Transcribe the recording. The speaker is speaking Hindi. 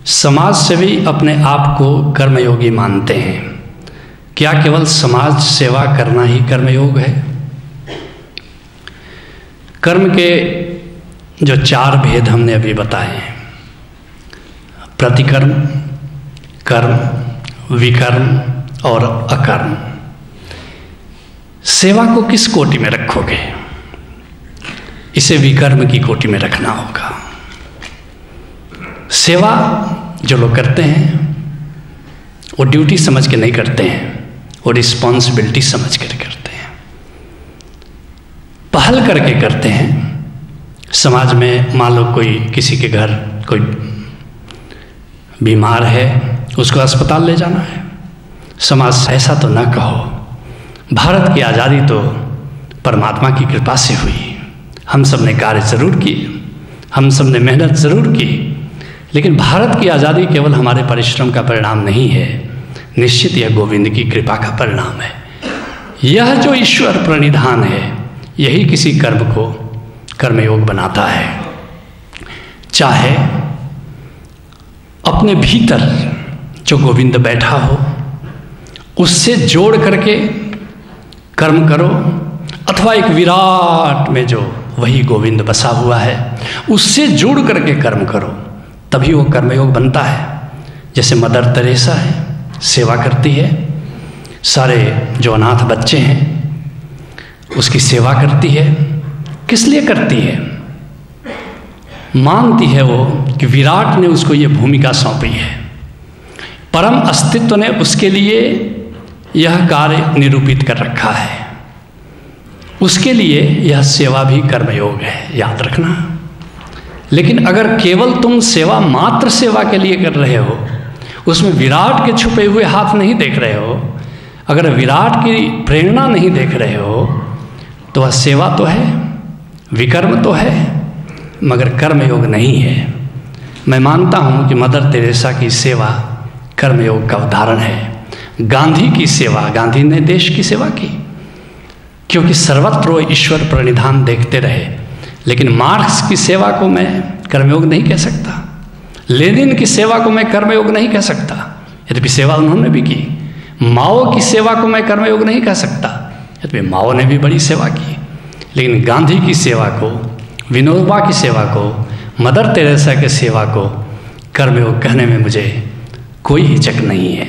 समाज सेवी अपने आप को कर्मयोगी मानते हैं। क्या केवल समाज सेवा करना ही कर्मयोग है? कर्म के जो 4 भेद हमने अभी बताए हैं, प्रतिकर्म, कर्म, विकर्म और अकर्म। सेवा को किस कोटि में रखोगे? इसे विकर्म की कोटि में रखना होगा। सेवा जो लोग करते हैं वो ड्यूटी समझ के नहीं करते हैं, वो रिस्पॉन्सिबिलिटी समझ कर करते हैं, पहल करके करते हैं। समाज में मान लो कोई किसी के घर कोई बीमार है, उसको अस्पताल ले जाना है, समाज ऐसा तो न कहो। भारत की आज़ादी तो परमात्मा की कृपा से हुई। हम सब ने कार्य ज़रूर किए, हम सब ने मेहनत ज़रूर की, लेकिन भारत की आज़ादी केवल हमारे परिश्रम का परिणाम नहीं है, निश्चित यह गोविंद की कृपा का परिणाम है। यह जो ईश्वर प्रणिधान है, यही किसी कर्म को कर्मयोग बनाता है। चाहे अपने भीतर जो गोविंद बैठा हो उससे जोड़ करके कर्म करो, अथवा एक विराट में जो वही गोविंद बसा हुआ है उससे जुड़ करके कर्म करो, तभी वो कर्मयोग बनता है। जैसे मदर तेरेसा है, सेवा करती है, सारे जो अनाथ बच्चे हैं उसकी सेवा करती है। किस लिए करती है? मानती है वो कि विराट ने उसको ये भूमिका सौंपी है, परम अस्तित्व ने उसके लिए यह कार्य निरूपित कर रखा है, उसके लिए यह सेवा भी कर्मयोग है, याद रखना। लेकिन अगर केवल तुम सेवा मात्र सेवा के लिए कर रहे हो, उसमें विराट के छुपे हुए हाथ नहीं देख रहे हो, अगर विराट की प्रेरणा नहीं देख रहे हो, तो वह सेवा तो है, विकर्म तो है, मगर कर्मयोग नहीं है। मैं मानता हूँ कि मदर तेरेसा की सेवा कर्मयोग का उदाहरण है। गांधी की सेवा, गांधी ने देश की सेवा की, क्योंकि सर्वत्र वो ईश्वर प्रणिधान देखते रहे। लेकिन मार्क्स की सेवा को मैं कर्मयोग नहीं कह सकता, लेनिन की सेवा को मैं कर्मयोग नहीं कह सकता, यद्यपि सेवा उन्होंने भी की। माओ की सेवा को मैं कर्मयोग नहीं कह सकता, यद्यपि माओ ने भी बड़ी सेवा की। लेकिन गांधी की सेवा को, विनोबा की सेवा को, मदर तेरेसा की सेवा को कर्मयोग कहने में मुझे कोई हिचक नहीं है।